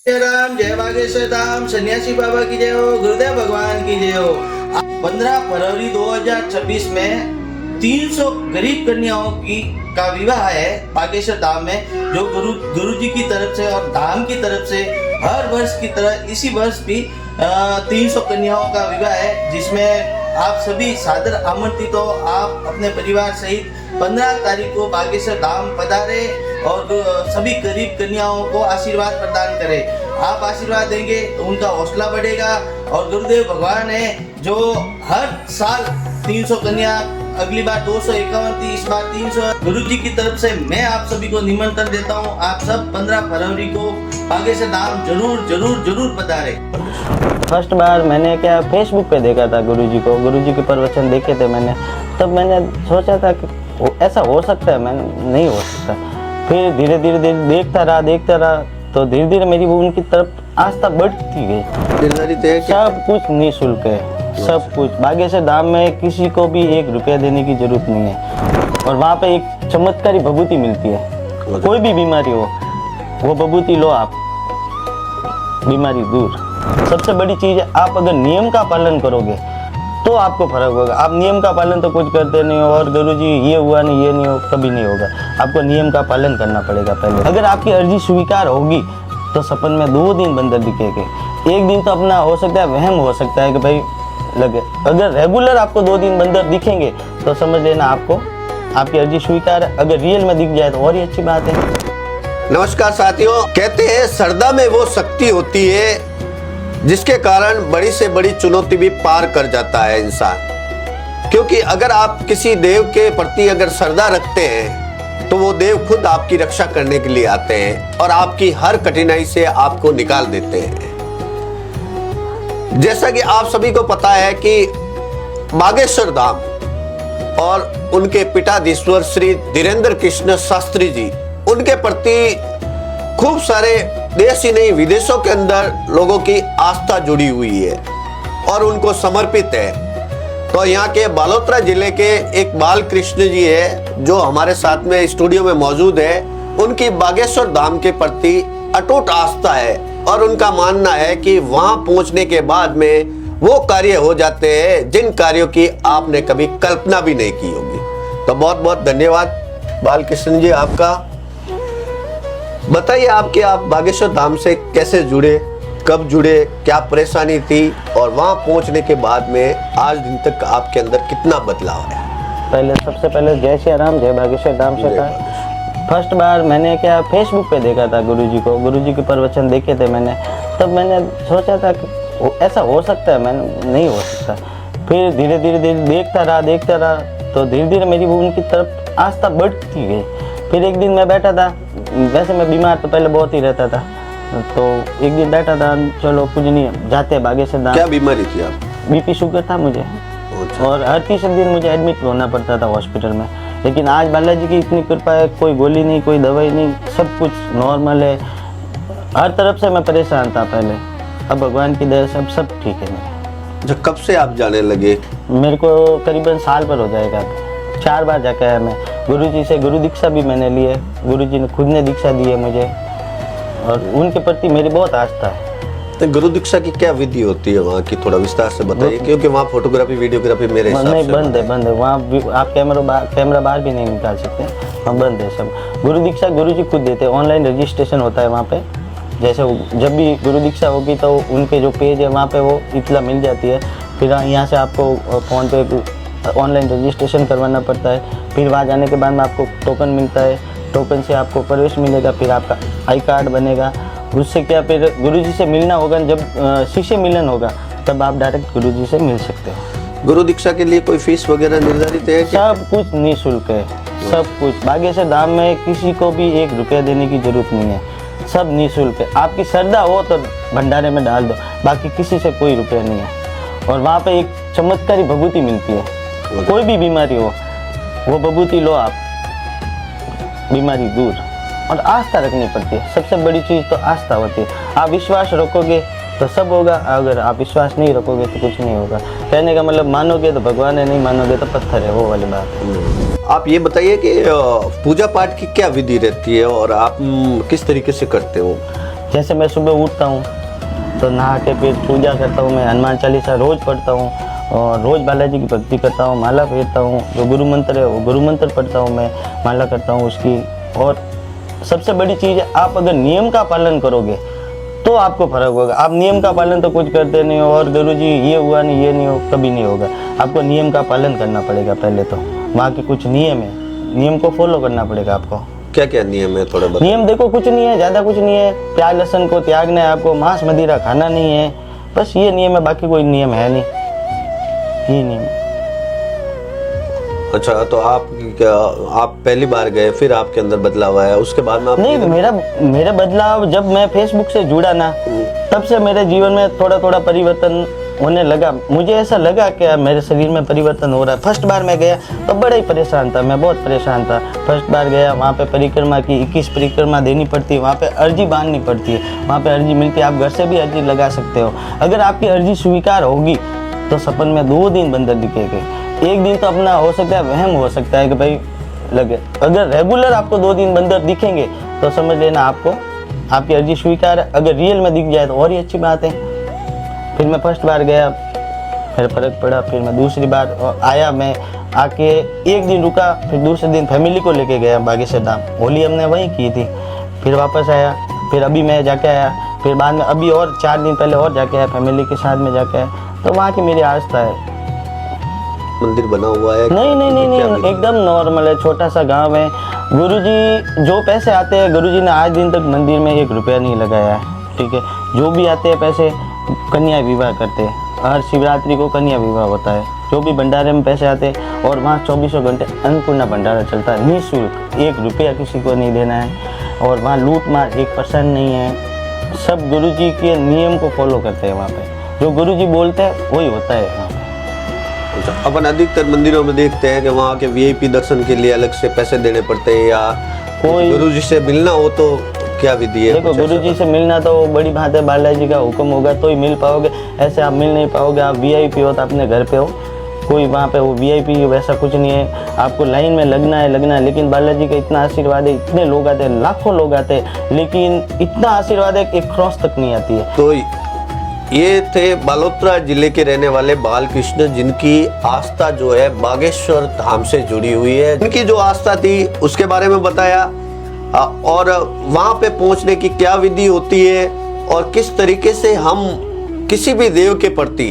जय राम, जय बागेश्वर धाम, सन्यासी बाबा की जय हो, गुरुदेव भगवान की जय हो। 15 फरवरी 2026 में 300 गरीब कन्याओं का विवाह है बागेश्वर धाम में, जो गुरु जी की तरफ से और धाम की तरफ से हर वर्ष की तरह इसी वर्ष भी 300 कन्याओं का विवाह है, जिसमें आप सभी सादर आमंत्रित हो। आप अपने परिवार सहित 15 तारीख को बागेश्वर धाम पधारे और सभी गरीब कन्याओं को आशीर्वाद प्रदान करें। आप आशीर्वाद देंगे तो उनका हौसला बढ़ेगा और गुरुदेव भगवान है जो हर साल 300 कन्या, अगली बार 251 थी, इस बार 300। गुरु जी की तरफ से मैं आप सभी को निमंत्रण देता हूँ। आप सब 15 फरवरी को बागेश्वर धाम जरूर जरूर जरूर पधारे। फर्स्ट बार मैंने क्या फेसबुक पे देखा था गुरुजी को, गुरुजी के प्रवचन देखे थे मैंने, तब मैंने सोचा था कि ऐसा हो सकता है, मैंने नहीं हो सकता। फिर धीरे धीरे देखता रहा तो धीरे धीरे मेरी वो उनकी तरफ आस्था बढ़ती गई। सब कुछ निःशुल्क है, सब कुछ बागेश्वर धाम में किसी को भी 1 रुपया देने की जरूरत नहीं है। और वहाँ पे एक चमत्कारी विभूति मिलती है, कोई भी बीमारी हो वो विभूति लो आप, बीमारी दूर। सबसे बड़ी चीज है, आप अगर नियम का पालन करोगे तो आपको फर्क होगा। आप नियम का पालन तो कुछ करते नहीं हो और गुरुजी ये हुआ नहीं, ये नहीं हो, कभी नहीं होगा। आपको नियम का पालन करना पड़ेगा पहले। अगर आपकी अर्जी स्वीकार होगी तो सपन में 2 दिन बंदर दिखेंगे। एक दिन तो अपना हो सकता है वहम हो सकता है कि भाई लगे, अगर रेगुलर आपको 2 दिन बंदर दिखेंगे तो समझ लेना आपको आपकी अर्जी स्वीकार है। अगर रियल में दिख जाए तो और ही अच्छी बात है। नमस्कार साथियों, कहते हैं श्रद्धा में वो शक्ति होती है जिसके कारण बड़ी से बड़ी चुनौती भी पार कर जाता है इंसान। क्योंकि अगर आप किसी देव के प्रति अगर श्रद्धा रखते हैं तो वो देव खुद आपकी रक्षा करने के लिए आते हैं और आपकी हर कठिनाई से आपको निकाल देते हैं। जैसा कि आप सभी को पता है कि बागेश्वर धाम और उनके पीठाधीश्वर श्री धीरेन्द्र कृष्ण शास्त्री जी, उनके प्रति खूब सारे देश ही नहीं विदेशों के अंदर लोगों की आस्था जुड़ी हुई है और उनको समर्पित है। तो यहाँ के बालोतरा जिले के एक बाल कृष्ण जी है जो हमारे साथ में स्टूडियो में मौजूद है। उनकी बागेश्वर धाम के प्रति अटूट आस्था है और उनका मानना है कि वहां पहुंचने के बाद में वो कार्य हो जाते हैं जिन कार्यों की आपने कभी कल्पना भी नहीं की होगी। तो बहुत बहुत धन्यवाद बाल कृष्ण जी आपका। बताइए आप बागेश्वर धाम से कैसे जुड़े, कब जुड़े, क्या परेशानी थी और वहां पहुंचने के बाद में आज दिन तक आपके अंदर कितना बदलाव है? पहले सबसे पहले जय श्री राम, जय बागेश्वर धाम से था। फर्स्ट बार मैंने क्या फेसबुक पे देखा था गुरुजी को, गुरुजी के प्रवचन देखे थे मैंने, तब मैंने सोचा था कि ऐसा हो सकता है, मैंने नहीं हो सकता। फिर धीरे धीरे देखता रहा तो धीरे धीरे मेरी वो उनकी तरफ आस्था बढ़ती गई। फिर एक दिन मैं बैठा था, वैसे मैं बीमार तो पहले बहुत ही रहता था, तो एक दिन बैठा था, चलो कुछ नहीं जाते हैं बागेश्वर धाम। क्या बीमारी थी आप? बीपी शुगर था मुझे और हर 30 दिन मुझे एडमिट होना पड़ता था हॉस्पिटल में। लेकिन आज बालाजी की इतनी कृपा है, कोई गोली नहीं, कोई दवाई नहीं, सब कुछ नॉर्मल है। हर तरफ से मैं परेशान था पहले, अब भगवान की दया से सब ठीक है। जब कब से आप जाने लगे? मेरे को करीबन साल भर हो जाएगा। 4 बार जाके आया मैं गुरुजी से, गुरु दीक्षा भी मैंने ली है, गुरुजी ने खुद ने दीक्षा दी है मुझे और उनके प्रति मेरी बहुत आस्था है। तो गुरु दीक्षा की क्या विधि होती है वहाँ की, थोड़ा विस्तार से बताइए, क्योंकि वहाँ फोटोग्राफी वीडियोग्राफी मेरे हिसाब से बंद है। वहाँ आप कैमरा बाहर भी नहीं निकाल सकते, वहाँ बंद है सब। गुरु दीक्षा गुरुजी खुद देते हैं, ऑनलाइन रजिस्ट्रेशन होता है वहाँ पे। जैसे जब भी गुरु दीक्षा होगी तो उनके जो पेज है वहाँ पे वो इतला मिल जाती है। फिर यहाँ से आपको फ़ोन पे ऑनलाइन रजिस्ट्रेशन करवाना पड़ता है। फिर वहाँ जाने के बाद में आपको टोकन मिलता है, टोकन से आपको प्रवेश मिलेगा, फिर आपका आई कार्ड बनेगा। उससे क्या फिर गुरुजी से मिलना होगा, जब शिष्य मिलन होगा तब आप डायरेक्ट गुरुजी से मिल सकते हो। गुरु दीक्षा के लिए कोई फीस वगैरह निर्धारित है? सब कुछ निःशुल्क है, सब कुछ। बागेश्वर धाम में किसी को भी 1 रुपया देने की जरूरत नहीं है, सब निःशुल्क है। आपकी श्रद्धा हो तो भंडारे में डाल दो, बाकी किसी से कोई रुपया नहीं है। और वहाँ पे एक चमत्कारी विभूति मिलती है, कोई भी बीमारी हो वो विभूति लो आप, बीमारी दूर। और आस्था रखनी पड़ती है, सबसे बड़ी चीज़ तो आस्था होती है। आप विश्वास रखोगे तो सब होगा, अगर आप विश्वास नहीं रखोगे तो कुछ नहीं होगा। कहने का मतलब मानोगे तो भगवान है, नहीं मानोगे तो पत्थर है, वो वाली बात। आप ये बताइए कि पूजा पाठ की क्या विधि रहती है और आप किस तरीके से करते हो? जैसे मैं सुबह उठता हूँ तो नहा के फिर पूजा करता हूँ, मैं हनुमान चालीसा रोज़ पढ़ता हूँ और रोज़ बालाजी की भक्ति करता हूँ, माला फेरता हूँ, जो गुरु मंत्र है वो गुरु मंत्र पढ़ता हूँ, मैं माला करता हूँ उसकी। और सबसे बड़ी चीज़ है, आप अगर नियम का पालन करोगे तो आपको फर्क होगा। आप नियम का पालन तो कुछ करते नहीं हो और गुरुजी ये हुआ नहीं, ये नहीं हो, कभी नहीं होगा। आपको नियम का पालन करना पड़ेगा पहले तो। वहाँ के कुछ नियम है, नियम को फॉलो करना पड़ेगा आपको। क्या क्या नियम है थोड़ा बताओ। नियम देखो कुछ नहीं है, ज़्यादा कुछ नहीं है। प्याज लहसुन को त्यागना है आपको, मांस मदिरा खाना नहीं है, बस ये नियम है, बाकी कोई नियम है नहीं, ये नियम। अच्छा, तो आप पहली बार गए, फिर आपके अंदर बदलाव आया, उसके बाद में आप नहीं, मेरा बदलाव जब मैं फेसबुक से जुड़ा ना, तब से मेरे जीवन में थोड़ा थोड़ा परिवर्तन होने लगा। मुझे ऐसा लगा कि मेरे शरीर में परिवर्तन हो रहा है। फर्स्ट बार मैं गया तो बड़ा ही परेशान था, मैं बहुत परेशान था। फर्स्ट बार गया, वहाँ पे परिक्रमा की 21 परिक्रमा देनी पड़ती है, वहाँ पे अर्जी बांधनी पड़ती है, वहाँ पे अर्जी मिलती है। आप घर से भी अर्जी लगा सकते हो। अगर आपकी अर्जी स्वीकार होगी तो सपन में 2 दिन बंदर दिखेंगे। एक दिन तो अपना हो सकता है वहम हो सकता है कि भाई लगे, अगर रेगुलर आपको 2 दिन बंदर दिखेंगे तो समझ लेना आपको आपकी अर्जी स्वीकार है। अगर रियल में दिख जाए तो और ही अच्छी बात है। फिर मैं फर्स्ट बार गया, फिर फर्क पड़ा, फिर मैं दूसरी बार आया, मैं आके 1 दिन रुका, फिर दूसरे दिन फैमिली को लेके गया बागेश्वर धाम। होली हमने वहीं की थी, फिर वापस आया, फिर अभी मैं जाके आया, फिर बाद में अभी और 4 दिन पहले और जाके आया, फैमिली के साथ में जाके आया। तो वहाँ की मेरी आस्था है। मंदिर बना हुआ है? नहीं, एकदम नॉर्मल है, छोटा सा गांव है। गुरुजी जो पैसे आते हैं, गुरुजी ने आज दिन तक मंदिर में 1 रुपया नहीं लगाया है, ठीक है। जो भी आते हैं पैसे कन्या विवाह करते हैं, हर शिवरात्रि को कन्या विवाह होता है। जो भी भंडारे में पैसे आते हैं, और वहाँ 24 घंटे अन्नपूर्णा भंडारा चलता है निःशुल्क, 1 रुपया किसी को नहीं देना है। और वहाँ लूट मार 1% नहीं है। सब गुरुजी के नियम को फॉलो करते हैं वहाँ पे, जो गुरुजी बोलते हैं वही होता है वहाँ पे। अच्छा, अपन अधिकतर मंदिरों में देखते हैं कि वहाँ के वीआईपी दर्शन के लिए अलग से पैसे देने पड़ते हैं, या कोई गुरुजी से मिलना हो तो क्या विधि है? देखो, गुरुजी से मिलना तो बड़ी बात है, बालाजी का हुक्म होगा तो ही मिल पाओगे, ऐसे आप मिल नहीं पाओगे। आप वीआईपी हो तो अपने घर पे हो, कोई वहाँ पे वो वीआईपी वैसा कुछ नहीं है। आपको लाइन में लगना है, लेकिन बालाजी का इतना आशीर्वाद है, इतने लोग आते हैं, लाखों लोग आते हैं, लेकिन इतना आशीर्वाद है कि एक क्रॉस तक नहीं आती है। तो ये थे बालोतरा जिले के रहने वाले बालकृष्ण, जिनकी आस्था जो है बागेश्वर धाम से जुड़ी हुई है। इनकी जो आस्था थी उसके बारे में बताया, और वहां पे पहुंचने की क्या विधि होती है, और किस तरीके से हम किसी भी देव के प्रति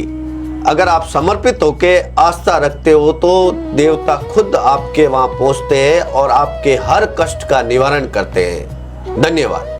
अगर आप समर्पित होके आस्था रखते हो तो देवता खुद आपके वहां पहुंचते हैं और आपके हर कष्ट का निवारण करते हैं। धन्यवाद।